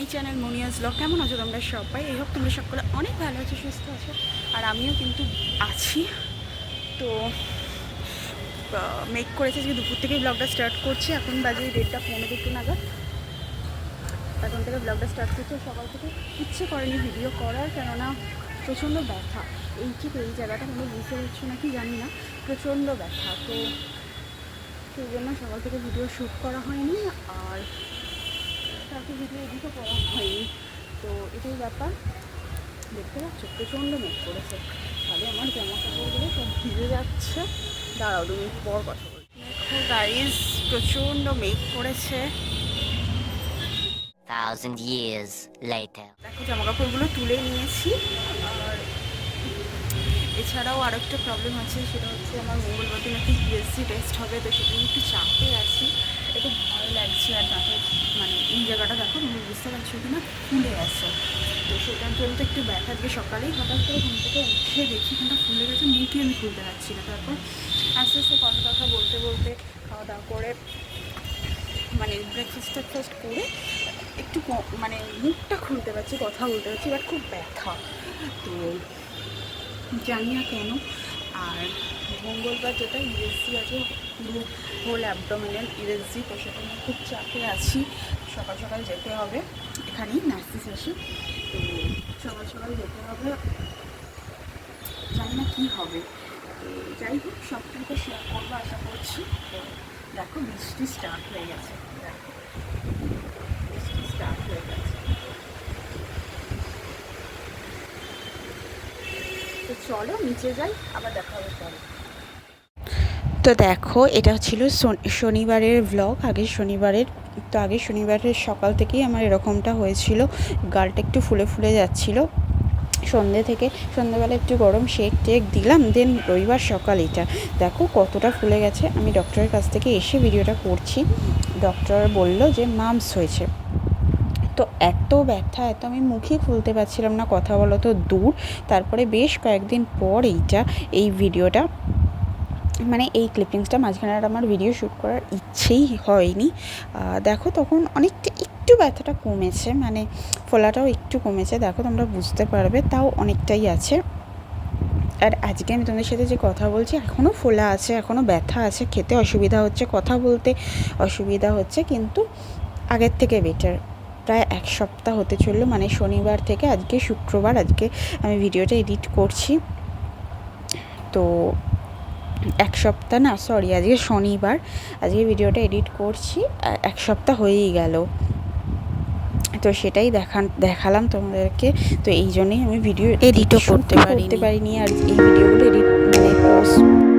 My channel মনিয়াস blog. কেমন আছো তোমরা সবাই? এই হোক তোমরা সকলে অনেক ভালো আছো, সুস্থ আছো, আর আমিও কিন্তু আছি। তো মেক করেছে যে দুপুর থেকেই ব্লগটা স্টার্ট করছি। এখন বাজে 1:15 নাগাদ। এখন থেকে ব্লগটা স্টার্ট করছে। সকাল থেকে ইচ্ছে করেনি ভিডিও করার, কেননা প্রচণ্ড ব্যথা। এই জায়গাটা কোনো বুঝতে পারছো না কি জানি না, প্রচণ্ড ব্যথা। তো সেই জন্য সকাল থেকে ভিডিও শ্যুট করা হয়নি, আর তারপর ভিডিও এডিটও করা হয়নি। তো এটাই ব্যাপার। দেখতে পাচ্ছ প্রচণ্ড মেঘ করেছে, তাহলে আমার জামা কাপড়গুলো সব ভিজে যাচ্ছে। দাঁড়াও 2 মিনিট পর কথা বলছি। দেখো গাইস, প্রচণ্ড মেঘ করেছে। 1,000 years later. দেখো জামা কাপড়গুলো তুলে নিয়েছি। আর এছাড়াও আরও একটা প্রবলেম আছে, সেটা হচ্ছে আমার মঙ্গলবার দিন একটা ইউএসজি টেস্ট হবে। তো সেটা একটু চাপে আছি, একটু ভয় লাগছে। আর দাঁতের মানে এই জায়গাটা দেখো, তুমি বুঝতে পারছো কি না, ফুলে আছে। তো সেটার জন্য তো একটু ব্যথা। আজকে সকালেই হঠাৎ করে ঘুম থেকে উঠে দেখি এখানটা ফুলে গেছে, মুখে আমি খুলতে পারছি না। তারপর আস্তে আস্তে কথা বলতে বলতে খাওয়া দাওয়া করে মানে ব্রেকফাস্ট করে একটু মানে মুখটা খুলতে পারছি, কথা বলতে পারছি, বাট খুব ব্যথা। তো জানি না কেন। আর মঙ্গলবার যেটা ইউএসজি আছে, পুরো হোল অ্যাবডোমিনাল ইউএসজি, তো সেটা আমি খুব চাপে আছি। সকাল সকাল যেতে হবে, এখানেই নার্সিস আসি। তো সকাল সকাল যেতে হবে, জানি না কী হবে। তো যাই হোক, সবটাকে শেয়ার করবো আশা করছি। তো দেখো বৃষ্টি স্টার্ট হয়ে গেছে, দেখো বৃষ্টি স্টার্ট হয়ে গেছে। তো চলো নিচে যাই, আবার দেখা হবে পরে। তো দেখো এটা ছিল শনিবারের ব্লগ, আগের শনিবারের। তো আগের শনিবারের সকাল থেকেই আমার এরকমটা হয়েছিল, গালটা একটু ফুলে ফুলে যাচ্ছিল। সন্ধ্যেবেলা একটু গরম টেক দিলাম, দেন রবিবার সকাল এটা দেখো কতটা ফুলে গেছে। আমি ডক্টরের কাছ থেকে এসে ভিডিওটা করছি। ডক্টর বলল যে মাম্পস হয়েছে। তো এত ব্যথা, এত আমি মুখই খুলতে পারছিলাম না, কথা বলা তো দূর। তারপরে বেশ কয়েকদিন পর এই ভিডিওটা মানে এই ক্লিপিংসটা মাঝখানে আর আমার ভিডিও শ্যুট করার ইচ্ছেই হয়নি। দেখো তখন অনেকটা একটু ব্যথাটা কমেছে, মানে ফোলাটাও একটু কমেছে, দেখো তোমরা বুঝতে পারবে, তাও অনেকটাই আছে। আর আজকে আমি তোমাদের সাথে যে কথা বলছি, এখনও ফোলা আছে, এখনও ব্যথা আছে, খেতে অসুবিধা হচ্ছে, কথা বলতে অসুবিধা হচ্ছে, কিন্তু আগের থেকে বেটার। প্রায় 1 সপ্তাহ হতে চললো, মানে শনিবার থেকে আজকে শুক্রবার, আজকে আমি ভিডিওটা এডিট করছি। তো 1 সপ্তাহ না, সরি, আজকে শনিবার, আজকে ভিডিওটা এডিট করছি, 1 সপ্তাহ হয়েই গেল। তো সেটাই দেখালাম তোমাদেরকে। তো এই জন্যই আমি ভিডিও এডিটও করতে পারিনি, আর এই ভিডিওগুলো এডিট মানে পোস্ট